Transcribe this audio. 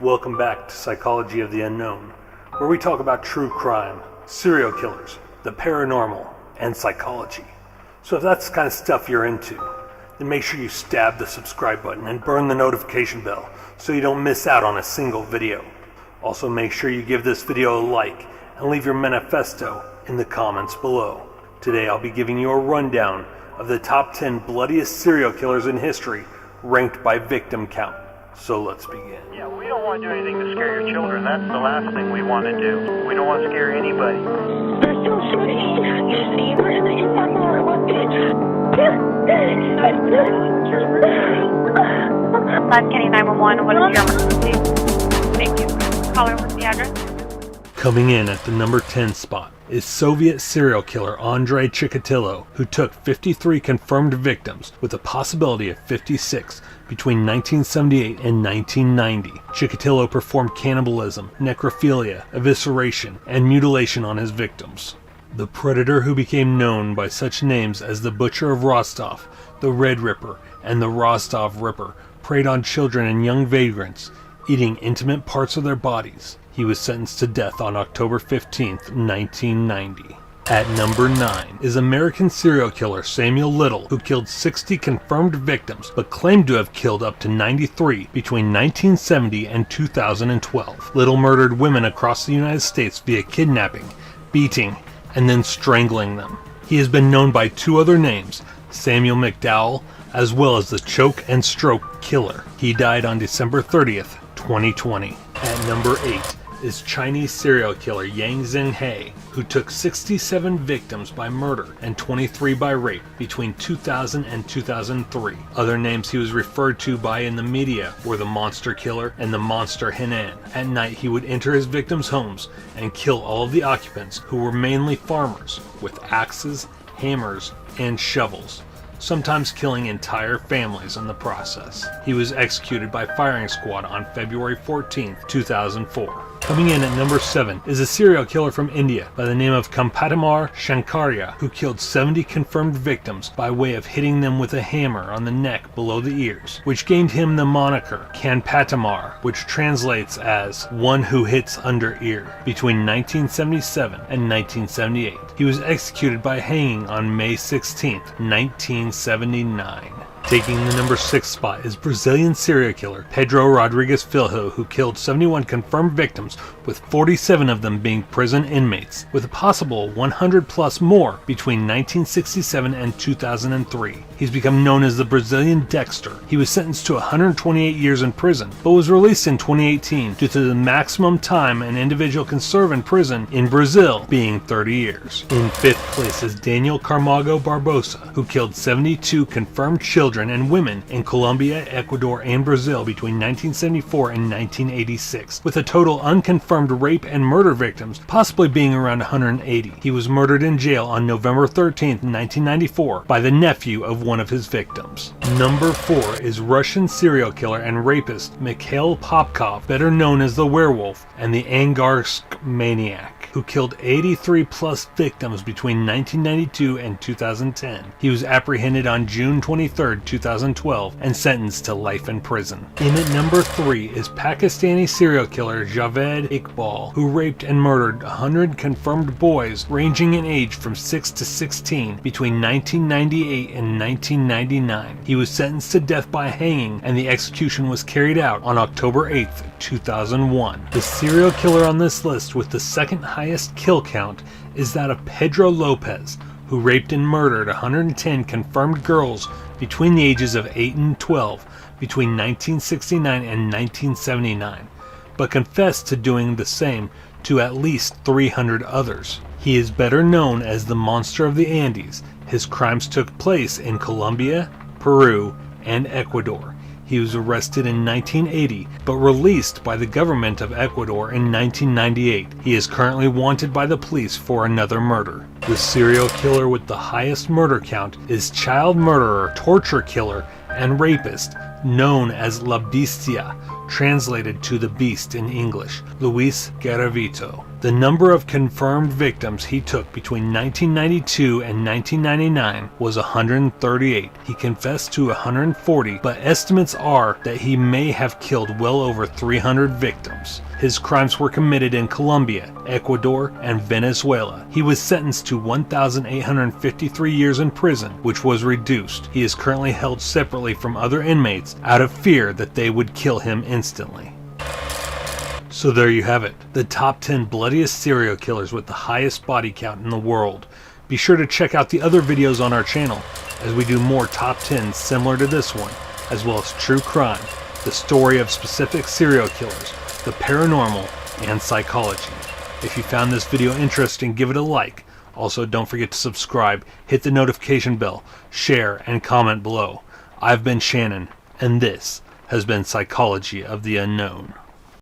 Welcome back to Psychology of the Unknown, where we talk about true crime, serial killers, the paranormal, and psychology. So if that's the kind of stuff you're into, then make sure you stab the subscribe button and burn the notification bell so you don't miss out on a single video. Also make sure you give this video a like and leave your manifesto in the comments below. Today I'll be giving you a rundown of the top 10 bloodiest serial killers in history, ranked by victim count. So let's begin. Yeah, we don't want to do anything to scare your children. That's the last thing we want to do. We don't want to scare anybody. Live County 911, what is your emergency? Thank you. Caller, what's the address? Coming in at the number 10 spot is Soviet serial killer Andrei Chikatilo, who took 53 confirmed victims with a possibility of 56 between 1978 and 1990. Chikatilo performed cannibalism, necrophilia, evisceration, and mutilation on his victims. The predator, who became known by such names as the Butcher of Rostov, the Red Ripper, and the Rostov Ripper, preyed on children and young vagrants, eating intimate parts of their bodies. He was sentenced to death on October 15, 1990. At number 9 is American serial killer Samuel Little, who killed 60 confirmed victims, but claimed to have killed up to 93 between 1970 and 2012. Little murdered women across the United States via kidnapping, beating, and then strangling them. He has been known by two other names, Samuel McDowell, as well as the Choke and Stroke Killer. He died on December 30th, 2020. At number 8 is Chinese serial killer Yang Zhenghe, who took 67 victims by murder and 23 by rape between 2000 and 2003. Other names he was referred to by in the media were the Monster Killer and the Monster Henan. At night he would enter his victims' homes and kill all of the occupants, who were mainly farmers, with axes, hammers, and shovels, sometimes killing entire families in the process. He was executed by firing squad on February 14, 2004. Coming in at number 7 is a serial killer from India by the name of Kampatamar Shankaria, who killed 70 confirmed victims by way of hitting them with a hammer on the neck below the ears, which gained him the moniker Kanpatamar, which translates as one who hits under ear. Between 1977 and 1978, he was executed by hanging on May 16, 1979. Taking the number 6 spot is Brazilian serial killer Pedro Rodrigues Filho, who killed 71 confirmed victims, with 47 of them being prison inmates, with a possible 100 plus more between 1967 and 2003. He's become known as the Brazilian Dexter. He was sentenced to 128 years in prison, but was released in 2018 due to the maximum time an individual can serve in prison in Brazil being 30 years. In 5th place is Daniel Camargo Barbosa, who killed 72 confirmed children and women in Colombia, Ecuador, and Brazil between 1974 and 1986, with a total unconfirmed rape and murder victims possibly being around 180. He was murdered in jail on November 13, 1994 by the nephew of one of his victims. Number 4 is Russian serial killer and rapist Mikhail Popkov, better known as the Werewolf and the Angarsk Maniac, who killed 83 plus victims between 1992 and 2010. He was apprehended on June 23, 2012 and sentenced to life in prison. In at number 3 is Pakistani serial killer Javed Iqbal, who raped and murdered 100 confirmed boys ranging in age from 6 to 16 between 1998 and 1999. He was sentenced to death by hanging, and the execution was carried out on October 8, 2001. The serial killer on this list with the second highest kill count is that of Pedro Lopez, who raped and murdered 110 confirmed girls between the ages of 8 and 12 between 1969 and 1979, but confessed to doing the same to at least 300 others. He is better known as the Monster of the Andes. His crimes took place in Colombia, Peru, and Ecuador. He was arrested in 1980, but released by the government of Ecuador in 1998. He is currently wanted by the police for another murder. The serial killer with the highest murder count is child murderer, torture killer, and rapist known as La Bestia, translated to the Beast in English, Luis Garavito. The number of confirmed victims he took between 1992 and 1999 was 138. He confessed to 140, but estimates are that he may have killed well over 300 victims. His crimes were committed in Colombia, Ecuador, and Venezuela. He was sentenced to 1,853 years in prison, which was reduced. He is currently held separately from other inmates out of fear that they would kill him instantly. So there you have it, the top 10 bloodiest serial killers with the highest body count in the world. Be sure to check out the other videos on our channel, as we do more top 10s similar to this one, as well as true crime, the story of specific serial killers, the paranormal, and psychology. If you found this video interesting, give it a like. Also, don't forget to subscribe, hit the notification bell, share, and comment below. I've been Shannon, and this has been Psychology of the Unknown.